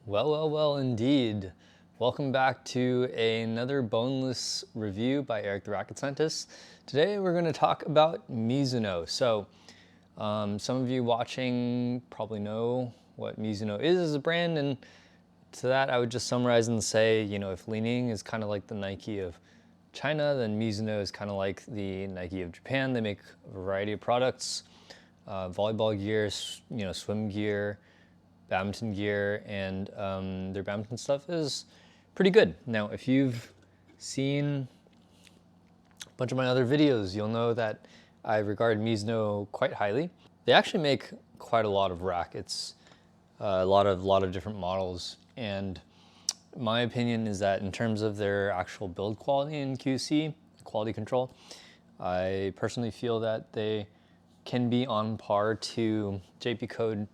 Well, indeed. Welcome back to another Boneless review by Eric the Racket Scientist. Today we're going to talk about Mizuno. Some of you watching probably know what Mizuno is as a brand, and to that I would just summarize and say, if Li-Ning is kind of like the Nike of China, then Mizuno is kind of like the Nike of Japan. They make a variety of products, volleyball gear, swim gear, badminton gear, and their badminton stuff is pretty good. Now, if you've seen a bunch of my other videos, you'll know that I regard Mizuno quite highly. They actually make quite a lot of rackets, a lot of different models, and my opinion is that in terms of their actual build quality and QC, quality control, I personally feel that they can be on par to JP Code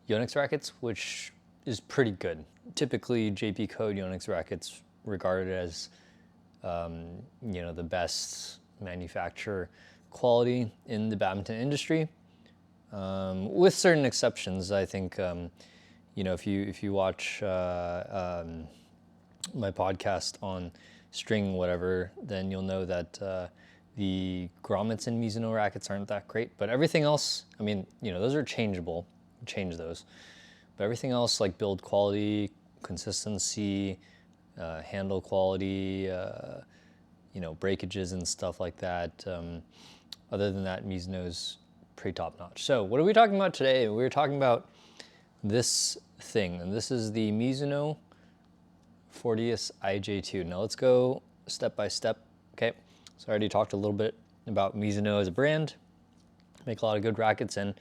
Yonex rackets, which is pretty good. Typically, JP Code Yonex rackets regarded as, the best manufacturer quality in the badminton industry, with certain exceptions. I think, if you watch my podcast on string, whatever, then you'll know that the grommets in Mizuno rackets aren't that great. But everything else, those are changeable. Change those, but everything else like build quality, consistency, handle quality, breakages and stuff like that. Other than that, Mizuno's pretty top notch. So what are we talking about today? We're talking about this thing, and this is the Mizuno Fortius iJ2. Now let's go step by step. Okay, so I already talked a little bit about Mizuno as a brand. Make a lot of good rackets, and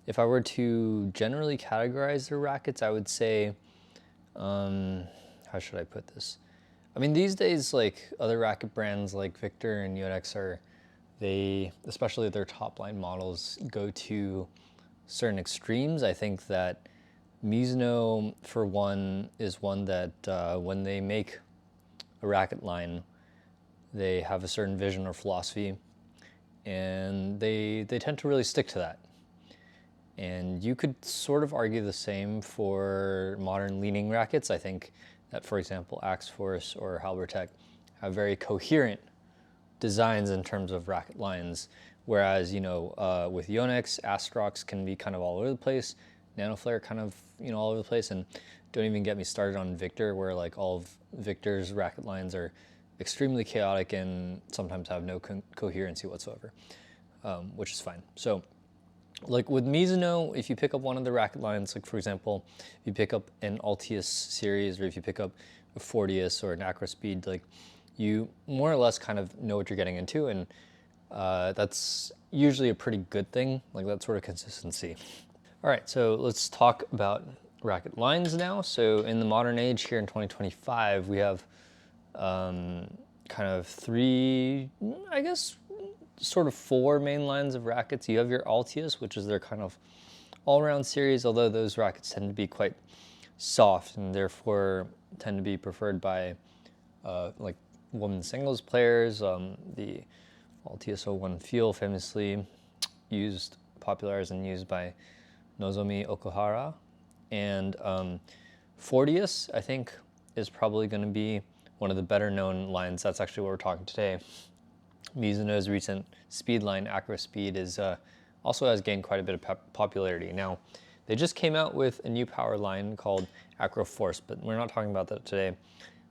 if I were to generally categorize their rackets, I would say, how should I put this? These days, like other racket brands like Victor and Yonex especially their top line models, go to certain extremes. I think that Mizuno, for one, is one that when they make a racket line, they have a certain vision or philosophy, and they tend to really stick to that. And you could sort of argue the same for modern Li-Ning rackets. I think that, for example, Axe Force or Halbertech have very coherent designs in terms of racket lines, whereas, with Yonex, Astrox can be kind of all over the place, Nanoflare kind of, all over the place, and don't even get me started on Victor, where like all of Victor's racket lines are extremely chaotic and sometimes have no coherency whatsoever, which is fine. So, like with Mizuno, if you pick up one of the racket lines, like for example, if you pick up an Altius series, or if you pick up a Fortius or an Acrospeed, like you more or less kind of know what you're getting into, and that's usually a pretty good thing, like that sort of consistency. All right, so let's talk about racket lines now. So in the modern age here in 2025, we have kind of three, I guess, sort of four main lines of rackets. You have your Altius, which is their kind of all-around series, although those rackets tend to be quite soft and therefore tend to be preferred by like women singles players. The Altius 01 Feel, famously popularized and used by Nozomi Okuhara. And Fortius, I think, is probably going to be one of the better known lines. That's actually what we're talking today. Mizuno's recent speed line, Acrospeed, also has gained quite a bit of popularity. Now, they just came out with a new power line called Acro Force, but we're not talking about that today.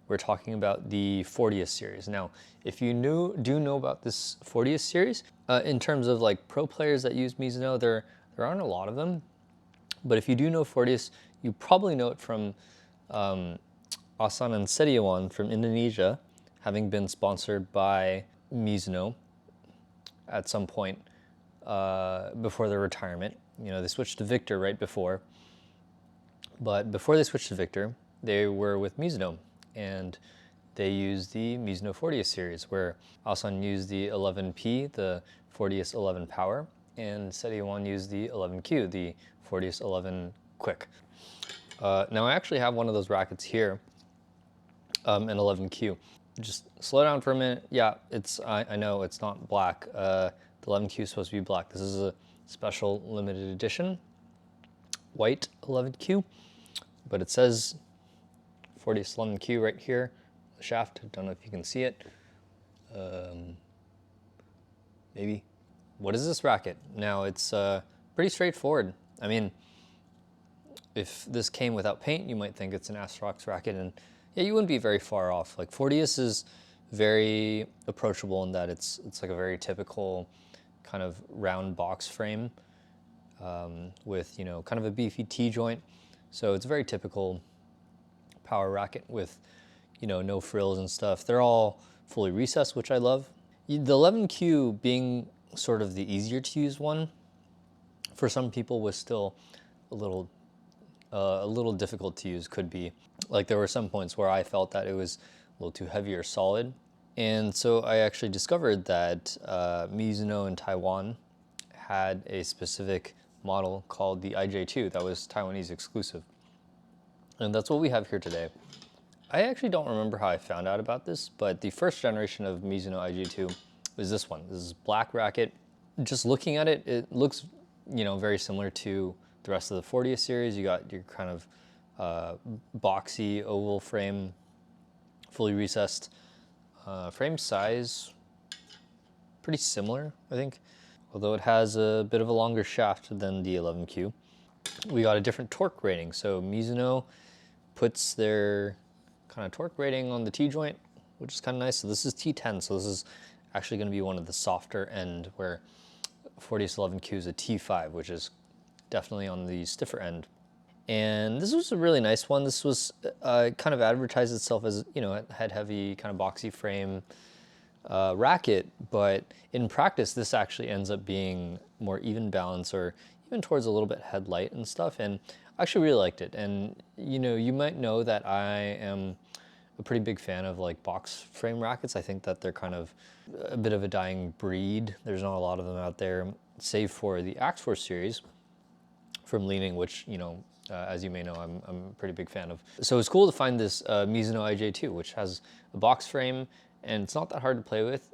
We're talking about the Fortius series. Now, if you do know about this Fortius series, in terms of like pro players that use Mizuno, there aren't a lot of them. But if you do know Fortius, you probably know it from Asan and Setiawan from Indonesia, having been sponsored by Mizuno at some point before their retirement. They switched to Victor right before, but before they switched to Victor, they were with Mizuno, and they used the Mizuno Fortius series, where Asan used the 11P, the Fortius 11 Power, and Setiawan used the 11Q, the Fortius 11 Quick. Now I actually have one of those rackets here, an 11Q. Just slow down for a minute. Yeah, I know it's not black. The 11Q is supposed to be black. This is a special limited edition white 11Q. but it says Fortius 11Q right here, the shaft. I don't know if you can see it. Maybe. What is this racket? Now, it's pretty straightforward. I mean, if this came without paint, you might think it's an Astrox racket, and yeah, you wouldn't be very far off. Like, Fortius is very approachable in that it's like a very typical kind of round box frame with, you know, kind of a beefy T-joint. So it's a very typical power racket with, you know, no frills and stuff. They're all fully recessed, which I love. The 11Q being sort of the easier to use one, for some people was still a little difficult to use, could be. Like, there were some points where I felt that it was a little too heavy or solid. And so I actually discovered that Mizuno in Taiwan had a specific model called the iJ2 that was Taiwanese exclusive. And that's what we have here today. I actually don't remember how I found out about this, but the first generation of Mizuno iJ2 is this one. This is black racket. Just looking at it, it looks, you know, very similar to the rest of the Fortius series. You got your kind of boxy oval frame, fully recessed. Frame size, pretty similar, I think, although it has a bit of a longer shaft than the 11Q. We got a different torque rating. So Mizuno puts their kind of torque rating on the T-joint, which is kind of nice. So this is T10, so this is actually going to be one of the softer end, where Fortius 11Q is a T5, which is definitely on the stiffer end. And this was a really nice one. This was kind of advertised itself as, you know, head heavy, kind of boxy frame racket, but in practice, this actually ends up being more even balance, or even towards a little bit headlight and stuff. And I actually really liked it. And, you know, you might know that I am a pretty big fan of like box frame rackets. I think that they're kind of a bit of a dying breed. There's not a lot of them out there, save for the X-Force series from Leaning, which, you know, as you may know, I'm a pretty big fan of. So it's cool to find this Mizuno iJ2, which has a box frame, and it's not that hard to play with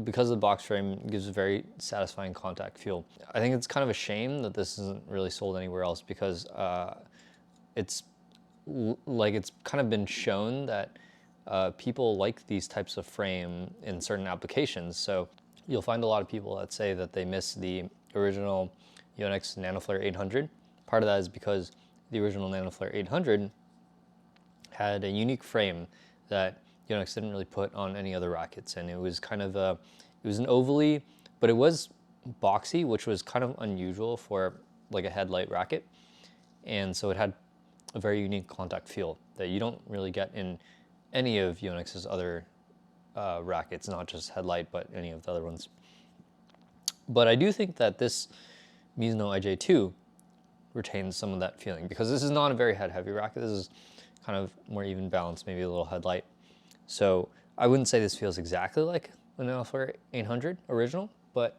because the box frame gives a very satisfying contact feel. I think it's kind of a shame that this isn't really sold anywhere else, because it's kind of been shown that people like these types of frame in certain applications. So you'll find a lot of people that say that they miss the original Yonex NanoFlare 800. Part of that is because the original NanoFlare 800 had a unique frame that Yonex didn't really put on any other rackets, and it was kind of it was an ovally, but it was boxy, which was kind of unusual for like a headlight racket, and so it had a very unique contact feel that you don't really get in any of Yonex's other rackets, not just headlight, but any of the other ones. But I do think that this Mizuno iJ2 retains some of that feeling, because this is not a very head-heavy racket. This is kind of more even balance, maybe a little headlight. So I wouldn't say this feels exactly like the NanoFlare 800 original, but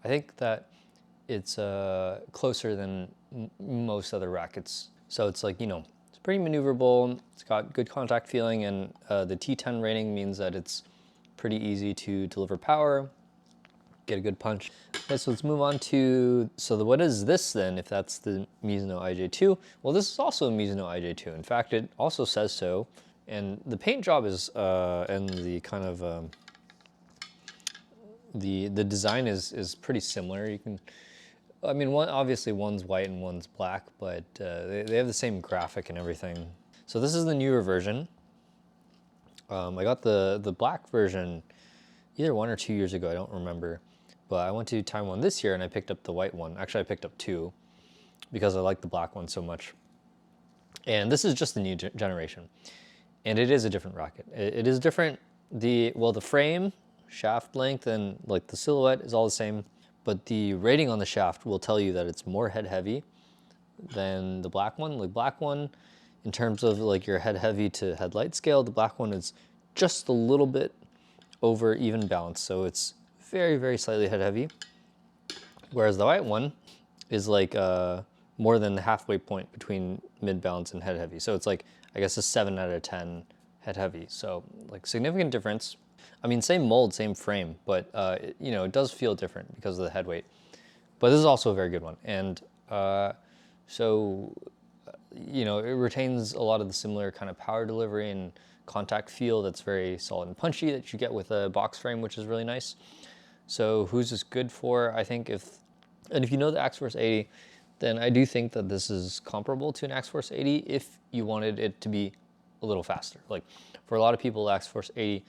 I think that it's closer than most other rackets. So it's like, you know, it's pretty maneuverable, it's got good contact feeling, and the T10 rating means that it's pretty easy to deliver power, get a good punch. Okay, so let's move on to, what is this then, if that's the Mizuno iJ2? Well, this is also a Mizuno iJ2. In fact, it also says so, and the paint job is, and the kind of, the design is pretty similar. You can, I mean, obviously one's white and one's black, but they have the same graphic and everything. So this is the newer version. I got the black version either 1 or 2 years ago, I don't remember. But I went to Taiwan this year and I picked up the white one. Actually, I picked up two because I like the black one so much. And this is just the new generation. And it is a different racket. It is different. The frame, shaft length, and like the silhouette is all the same. But the rating on the shaft will tell you that it's more head heavy than the black one. The black one, in terms of like your head heavy to headlight scale, the black one is just a little bit over even balance. So it's very, very slightly head heavy. Whereas the white one is like more than the halfway point between mid balance and head heavy. So it's like, I guess, a 7 out of 10 head heavy. So like significant difference. I mean, same mold, same frame, but you know, it does feel different because of the head weight. But this is also a very good one. And so, you know, it retains a lot of the similar kind of power delivery and contact feel that's very solid and punchy that you get with a box frame, which is really nice. So who's this good for? I think if you know the Axe Force 80, then I do think that this is comparable to an Axe Force 80 if you wanted it to be a little faster. Like for a lot of people, the Axe Force 80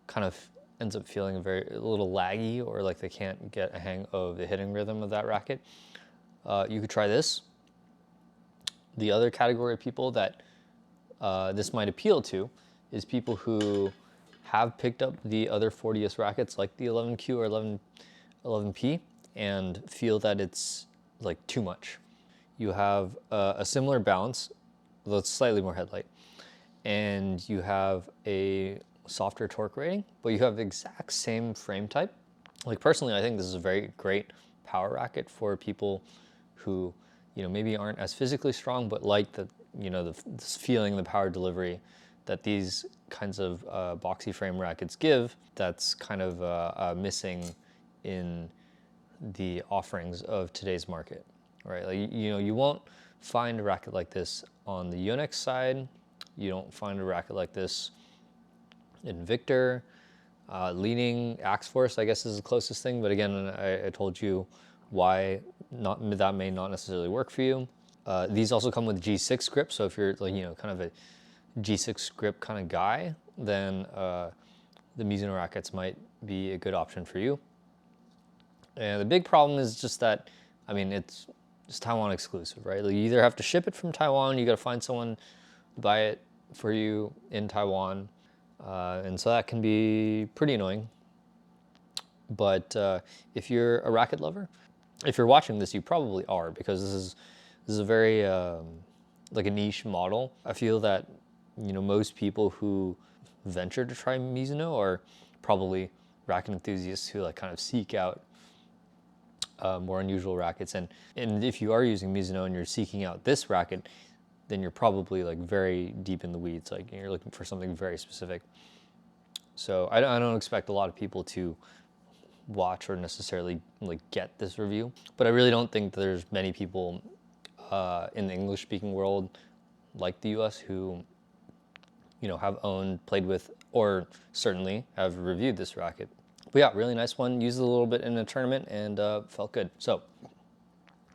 kind of ends up feeling a little laggy, or like they can't get a hang of the hitting rhythm of that racket. You could try this. The other category of people that this might appeal to is people who have picked up the other Fortius rackets like the 11Q or 11P and feel that it's like too much. You have a similar bounce, though it's slightly more headlight, and you have a softer torque rating, but you have the exact same frame type. Like personally, I think this is a very great power racket for people who, you know, maybe aren't as physically strong, but like the, you know, this feeling, the power delivery that these kinds of boxy frame rackets give, that's kind of missing in the offerings of today's market, right? Like, you know, you won't find a racket like this on the Yonex side. You don't find a racket like this in Victor. Leaning Axe Force, I guess, is the closest thing, but again, I told you why that may not necessarily work for you. These also come with G6 grip, so if you're like, you know, kind of a G6 grip kind of guy, then the Mizuno rackets might be a good option for you. And the big problem is just that, I mean, it's just Taiwan exclusive, right? Like you either have to ship it from Taiwan, you got to find someone to buy it for you in Taiwan, and so that can be pretty annoying. But if you're a racket lover, if you're watching this, you probably are, because this is a very like a niche model. I feel that, you know, most people who venture to try Mizuno are probably racket enthusiasts who like kind of seek out more unusual rackets. And if you are using Mizuno and you're seeking out this racket, then you're probably like very deep in the weeds. Like you're looking for something very specific. So I don't expect a lot of people to watch or necessarily like get this review, but I really don't think there's many people in the English speaking world like the US who, you know, have owned, played with, or certainly have reviewed this racket. But yeah, really nice one. Used it a little bit in a tournament and felt good. So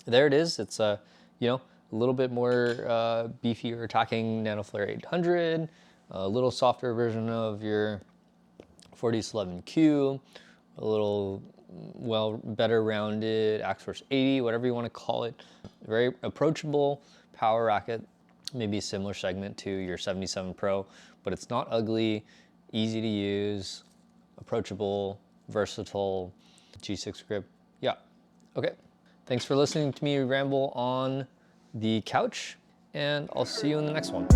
there it is. It's you know, a little bit more beefier attacking NanoFlare 800, a little softer version of your Fortius 11Q, a little better rounded Axe Force 80, whatever you want to call it. Very approachable power racket, maybe a similar segment to your 77 Pro, but it's not ugly, easy to use, approachable, versatile, G6 grip. Yeah, okay. Thanks for listening to me ramble on the couch, and I'll see you in the next one.